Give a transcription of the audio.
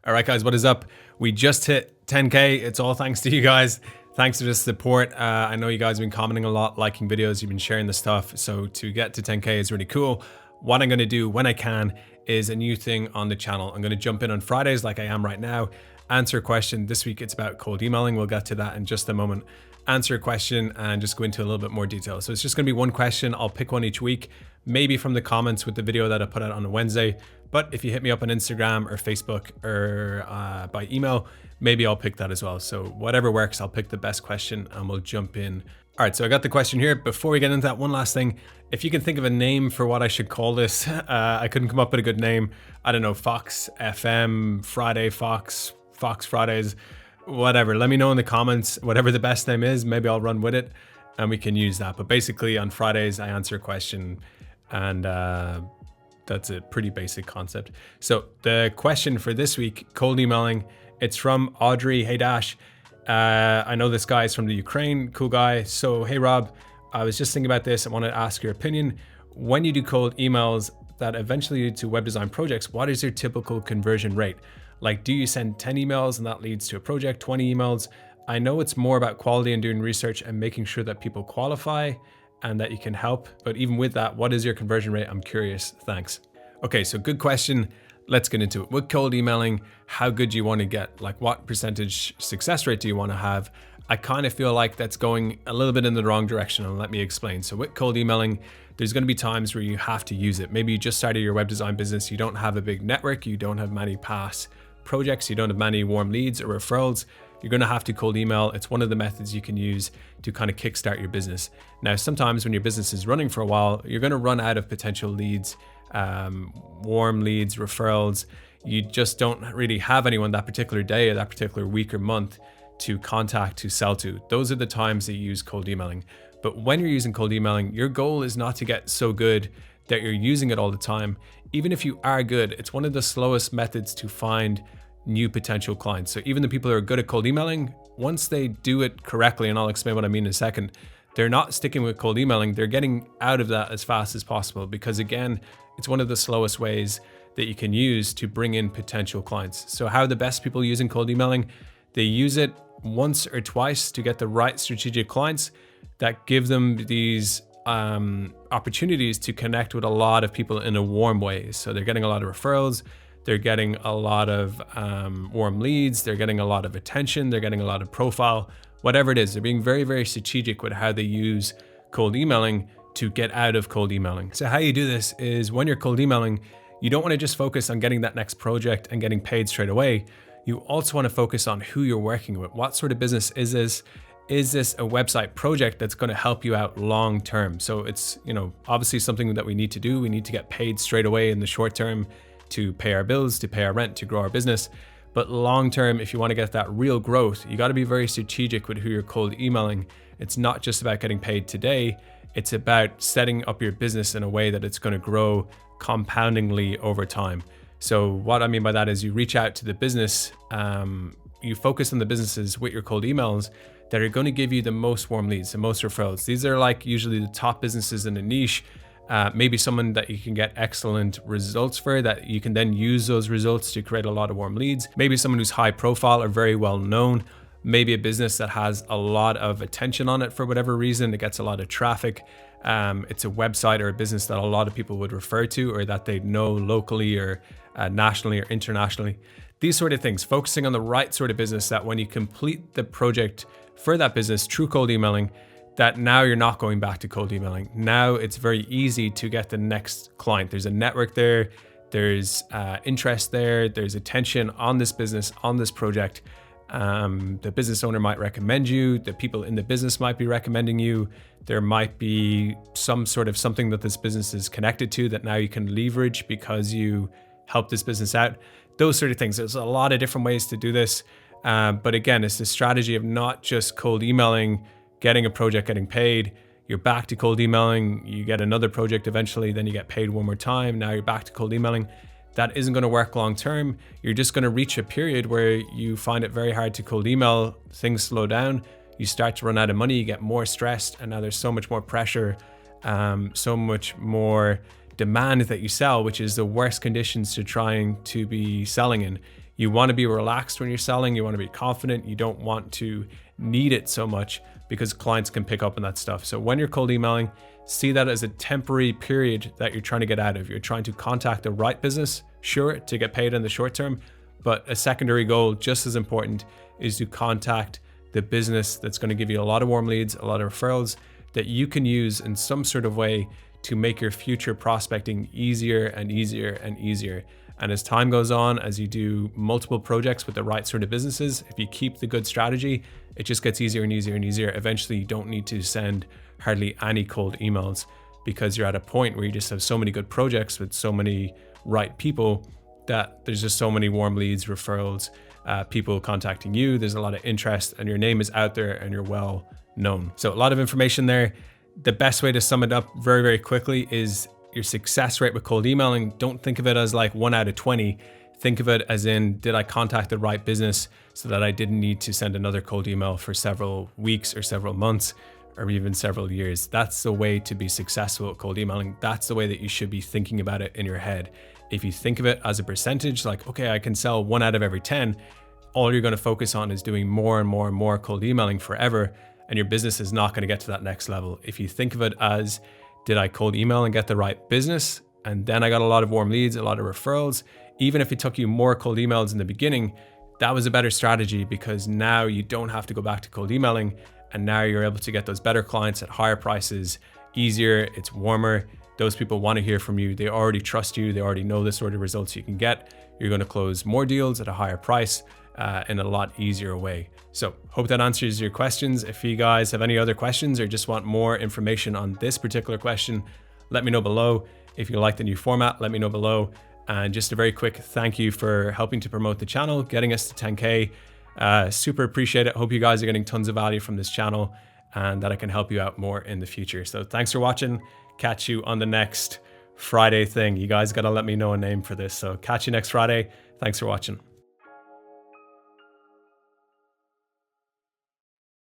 All right, guys, what is up? We just hit 10K. It's all thanks to you guys. Thanks for the support. I know you guys have been commenting a lot, liking videos, you've been sharing the stuff. So to get to 10K is really cool. What I'm gonna do when I can is a new thing on the channel. I'm gonna jump in on Fridays like I am right now, answer a question. This week it's about cold emailing. We'll get to that in just a moment. Answer a question and just go into a little bit more detail. So it's just gonna be one question. I'll pick one each week, maybe from the comments with the video that I put out on a Wednesday. But if you hit me up on Instagram or Facebook or by email, maybe I'll pick that as well. So whatever works, I'll pick the best question and we'll jump in. All right, so I got the question here. Before we get into that, one last thing. If you can think of a name for what I should call this, I couldn't come up with a good name. I don't know, Fox FM, Friday Fox, Fox Fridays, whatever. Let me know in the comments, whatever the best name is, maybe I'll run with it and we can use that. But basically on Fridays, I answer a question and that's a pretty basic concept. So the question for this week, cold emailing, it's from Audrey. Hey Dash, I know this guy is from the Ukraine, cool guy. So hey Rob, I was just thinking about this. I want to ask your opinion. When you do cold emails that eventually lead to web design projects, what is your typical conversion rate? Like, do you send 10 emails and that leads to a project, 20 emails? I know it's more about quality and doing research and making sure that people qualify and that you can help. But even with that, what is your conversion rate? I'm curious, thanks. Okay, so good question. Let's get into it. With cold emailing, how good do you want to get? Like what percentage success rate do you want to have? I kind of feel like that's going a little bit in the wrong direction, and let me explain. So with cold emailing, there's going to be times where you have to use it. Maybe you just started your web design business, you don't have a big network, you don't have many past projects, you don't have many warm leads or referrals. You're going to have to cold email. It's one of the methods you can use to kind of kickstart your business. Now, sometimes when your business is running for a while, you're going to run out of potential leads, warm leads, referrals. You just don't really have anyone that particular day or that particular week or month to contact, to sell to. Those are the times that you use cold emailing. But when you're using cold emailing, your goal is not to get so good that you're using it all the time. Even if you are good, it's one of the slowest methods to find new potential clients. So even the people who are good at cold emailing, once they do it correctly, and I'll explain what I mean in a second, they're not sticking with cold emailing. They're getting out of that as fast as possible because again, it's one of the slowest ways that you can use to bring in potential clients. So how are the best people using cold emailing? They use it once or twice to get the right strategic clients that give them these opportunities to connect with a lot of people in a warm way. So they're getting a lot of referrals, they're getting a lot of warm leads, they're getting a lot of attention, they're getting a lot of profile, whatever it is. They're being very, very strategic with how they use cold emailing to get out of cold emailing. So how you do this is when you're cold emailing, you don't want to just focus on getting that next project and getting paid straight away. You also want to focus on who you're working with. What sort of business is this? Is this a website project that's going to help you out long term? So it's, obviously something that we need to do. We need to get paid straight away in the short term to pay our bills, to pay our rent, to grow our business. But long term, if you want to get that real growth, you got to be very strategic with who you're cold emailing. It's not just about getting paid today. It's about setting up your business in a way that it's going to grow compoundingly over time. So what I mean by that is you reach out to the business, you focus on the businesses with your cold emails that are going to give you the most warm leads, the most referrals. These are like usually the top businesses in a niche, maybe someone that you can get excellent results for, that you can then use those results to create a lot of warm leads. Maybe someone who's high profile or very well known, maybe a business that has a lot of attention on it for whatever reason, it gets a lot of traffic. It's a website or a business that a lot of people would refer to or that they know locally or nationally or internationally. These sort of things, focusing on the right sort of business that when you complete the project for that business through cold emailing, that now you're not going back to cold emailing. Now it's very easy to get the next client. There's a network there, there's interest there, there's attention on this business, on this project. The business owner might recommend you, the people in the business might be recommending you. There might be some sort of something that this business is connected to that now you can leverage because you help this business out. Those sort of things. There's a lot of different ways to do this. But again, it's the strategy of not just cold emailing, getting a project, getting paid. You're back to cold emailing, you get another project eventually, then you get paid one more time. Now you're back to cold emailing. That isn't going to work long term. You're just going to reach a period where you find it very hard to cold email, things slow down, you start to run out of money, you get more stressed, and now there's so much more pressure, so much more demand that you sell, which is the worst conditions to trying to be selling in. You want to be relaxed when you're selling. You want to be confident. You don't want to need it so much because clients can pick up on that stuff. So when you're cold emailing, see that as a temporary period that you're trying to get out of. You're trying to contact the right business, sure, to get paid in the short term, but a secondary goal, just as important, is to contact the business that's going to give you a lot of warm leads, a lot of referrals that you can use in some sort of way to make your future prospecting easier and easier and easier. And as time goes on, as you do multiple projects with the right sort of businesses, if you keep the good strategy, it just gets easier and easier and easier. Eventually, you don't need to send hardly any cold emails because you're at a point where you just have so many good projects with so many right people that there's just so many warm leads, referrals, people contacting you. There's a lot of interest and your name is out there and you're well known. So a lot of information there. The best way to sum it up very, very quickly is your success rate with cold emailing. Don't think of it as like 1 out of 20. Think of it as in, did I contact the right business so that I didn't need to send another cold email for several weeks or several months or even several years? That's the way to be successful at cold emailing. That's the way that you should be thinking about it in your head. If you think of it as a percentage, like, okay, I can sell 1 out of every 10, all you're going to focus on is doing more and more and more cold emailing forever, and your business is not going to get to that next level. If you think of it as, did I cold email and get the right business? And then I got a lot of warm leads, a lot of referrals. Even if it took you more cold emails in the beginning, that was a better strategy because now you don't have to go back to cold emailing. And now you're able to get those better clients at higher prices, easier, it's warmer. Those people want to hear from you. They already trust you. They already know the sort of results you can get. You're going to close more deals at a higher price in a lot easier way. So hope that answers your questions. If you guys have any other questions or just want more information on this particular question, let me know below. If you like the new format, let me know below. And just a very quick thank you for helping to promote the channel, getting us to 10K. Super appreciate it. Hope you guys are getting tons of value from this channel and that I can help you out more in the future. So thanks for watching. Catch you on the next Friday thing. You guys got to let me know a name for this. So catch you next Friday. Thanks for watching.